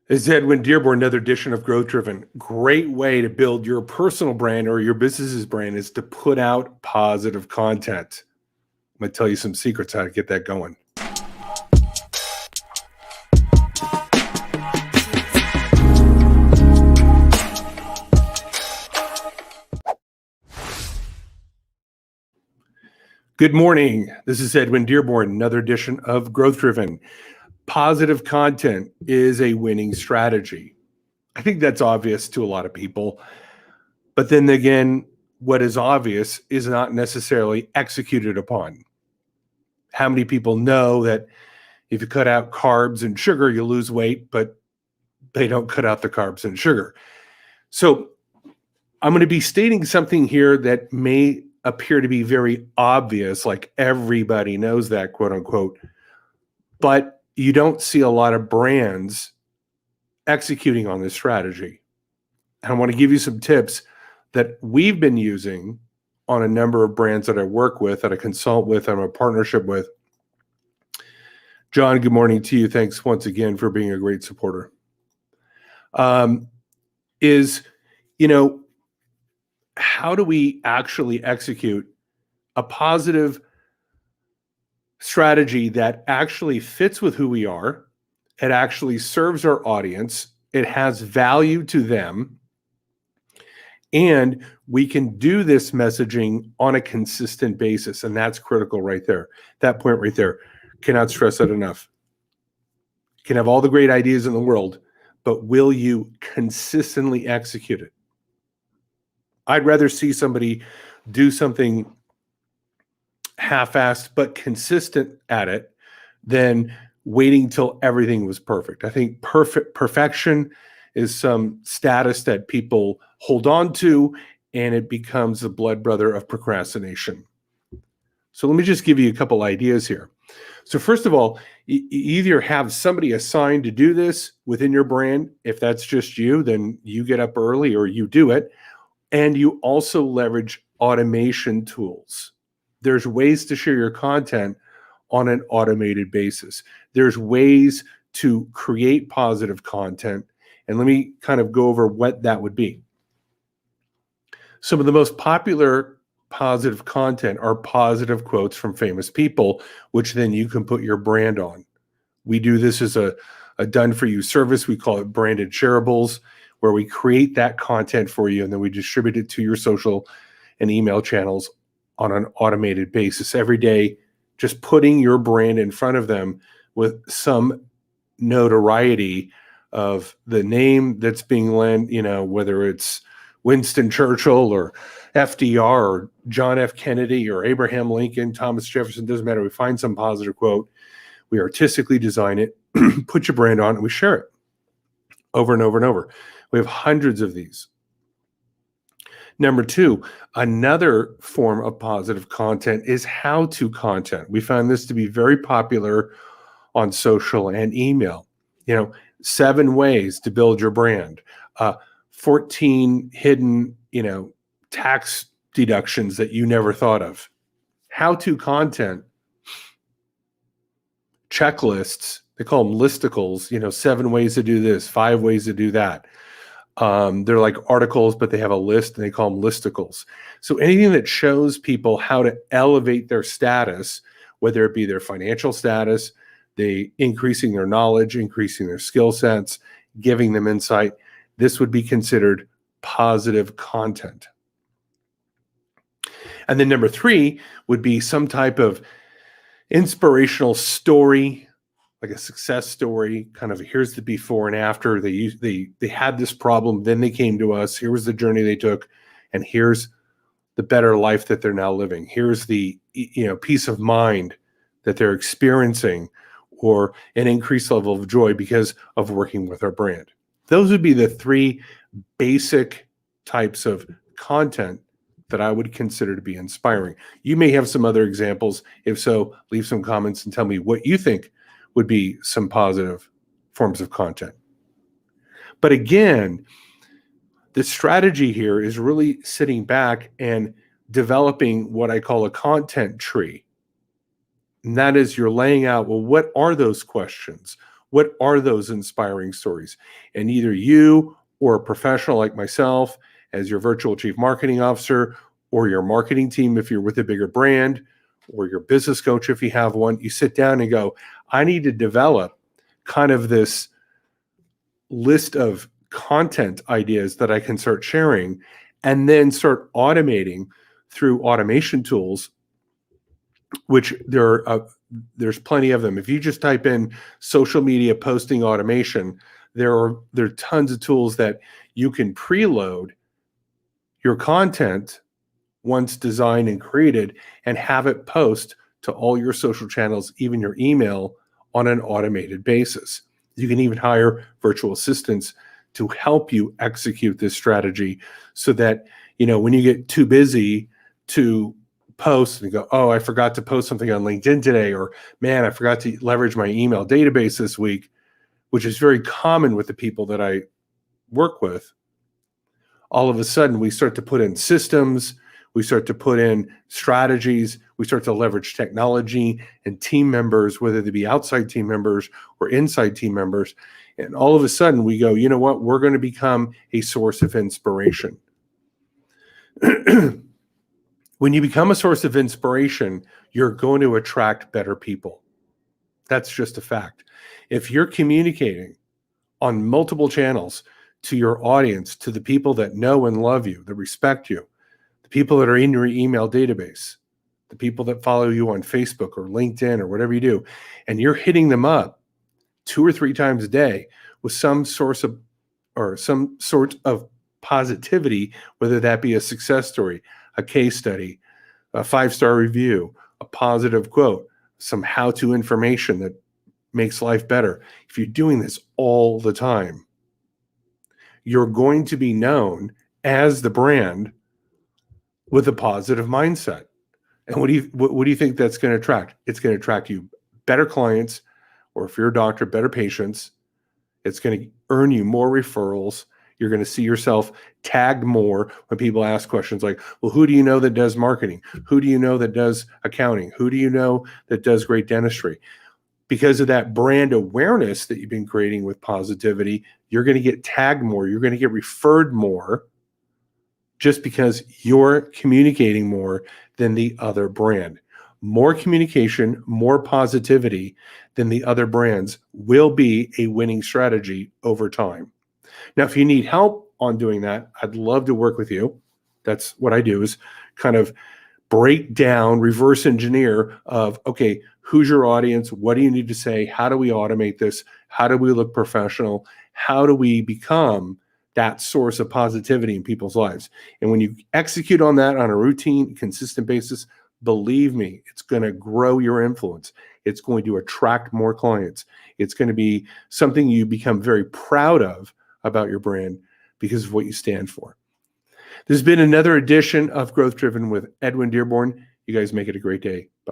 This is Edwin Dearborn, another edition of Growth Driven. Great way to build your personal brand or your business's brand is to put out positive content. I'm going to tell you some secrets how to get that going. Good morning. This is Edwin Dearborn, another edition of Growth Driven. Positive content is a winning strategy. I think that's obvious to a lot of people. But then again, what is obvious is not necessarily executed upon. How many people know that if you cut out carbs and sugar, you lose weight, but they don't cut out the carbs and sugar? So I'm going to be stating something here that may appear to be very obvious, like everybody knows that, quote unquote, but you don't see a lot of brands executing on this strategy. And I want to give you some tips that we've been using on a number of brands that I work with, that I consult with, I'm a partnership with. John, good morning to you. Thanks once again for being a great supporter. How do we actually execute a positive strategy that actually fits with who we are? It actually serves our audience. It has value to them. And we can do this messaging on a consistent basis. And that's critical right there. That point right there. Cannot stress that enough. You can have all the great ideas in the world, but will you consistently execute it? I'd rather see somebody do something half-assed but consistent at it than waiting till everything was perfect. I think perfection is some status that people hold on to, and it becomes the blood brother of procrastination. So let me just give you a couple ideas here. So first of all, you either have somebody assigned to do this within your brand. If that's just you, then you get up early or you do it. And you also leverage automation tools. There's ways to share your content on an automated basis. There's ways to create positive content. And let me kind of go over what that would be. Some of the most popular positive content are positive quotes from famous people, which then you can put your brand on. We do this as a done-for-you service. We call it branded shareables, where we create that content for you and then we distribute it to your social and email channels on an automated basis every day, just putting your brand in front of them with some notoriety of the name that's being lent, whether it's Winston Churchill or FDR or John F. Kennedy or Abraham Lincoln, Thomas Jefferson, doesn't matter. We find some positive quote, we artistically design it, put your brand on, and we share it over and over and over. We have hundreds of these. Number two, another form of positive content is how-to content. We found this to be very popular on social and email. 7 ways to build your brand, 14 hidden, tax deductions that you never thought of. How-to content, checklists, they call them listicles, 7 ways to do this, 5 ways to do that. They're like articles, but they have a list and they call them listicles. So anything that shows people how to elevate their status, whether it be their financial status, they increasing their knowledge, increasing their skill sets, giving them insight, this would be considered positive content. And then number 3 would be some type of inspirational story, like a success story, kind of here's the before and after. They had this problem, then they came to us. Here was the journey they took, and here's the better life that they're now living. Here's the peace of mind that they're experiencing, or an increased level of joy because of working with our brand. Those would be the 3 basic types of content that I would consider to be inspiring. You may have some other examples. If so, leave some comments and tell me what you think would be some positive forms of content. But again, the strategy here is really sitting back and developing what I call a content tree. And that is, you're laying out, well, what are those questions? What are those inspiring stories? And either you or a professional like myself, as your virtual chief marketing officer, or your marketing team if you're with a bigger brand, or your business coach if you have one, you sit down and go, I need to develop kind of this list of content ideas that I can start sharing, and then start automating through automation tools, which there's plenty of them. If you just type in social media posting automation, there are tons of tools that you can preload your content once designed and created, and have it post to all your social channels, even your email, on an automated basis. You can even hire virtual assistants to help you execute this strategy, so that, when you get too busy to post and go, oh, I forgot to post something on LinkedIn today, or man, I forgot to leverage my email database this week, which is very common with the people that I work with. All of a sudden, we start to put in systems, we start to put in strategies, we start to leverage technology and team members, whether they be outside team members or inside team members. And all of a sudden we go, you know what, we're going to become a source of inspiration. When you become a source of inspiration, you're going to attract better people. That's just a fact. If you're communicating on multiple channels to your audience, to the people that know and love you, that respect you, the people that are in your email database, the people that follow you on Facebook or LinkedIn or whatever you do, and you're hitting them up 2 or 3 times a day with some source of, or some sort of positivity, whether that be a success story, a case study, a 5-star review, a positive quote, some how-to information that makes life better. If you're doing this all the time, you're going to be known as the brand with a positive mindset. And what do you think that's going to attract? It's going to attract you better clients, or if you're a doctor, better patients. It's going to earn you more referrals. You're going to see yourself tagged more when people ask questions like, well, who do you know that does marketing? Who do you know that does accounting? Who do you know that does great dentistry? Because of that brand awareness that you've been creating with positivity, you're going to get tagged more. You're going to get referred more, just because you're communicating more than the other brand. More communication, more positivity than the other brands will be a winning strategy over time. Now, if you need help on doing that, I'd love to work with you. That's what I do, is kind of break down, reverse engineer of, okay, who's your audience? What do you need to say? How do we automate this? How do we look professional? How do we become that source of positivity in people's lives? And when you execute on that on a routine, consistent basis, believe me, it's going to grow your influence. It's going to attract more clients. It's going to be something you become very proud of about your brand because of what you stand for. This has been another edition of Growth Driven with Edwin Dearborn. You guys make it a great day.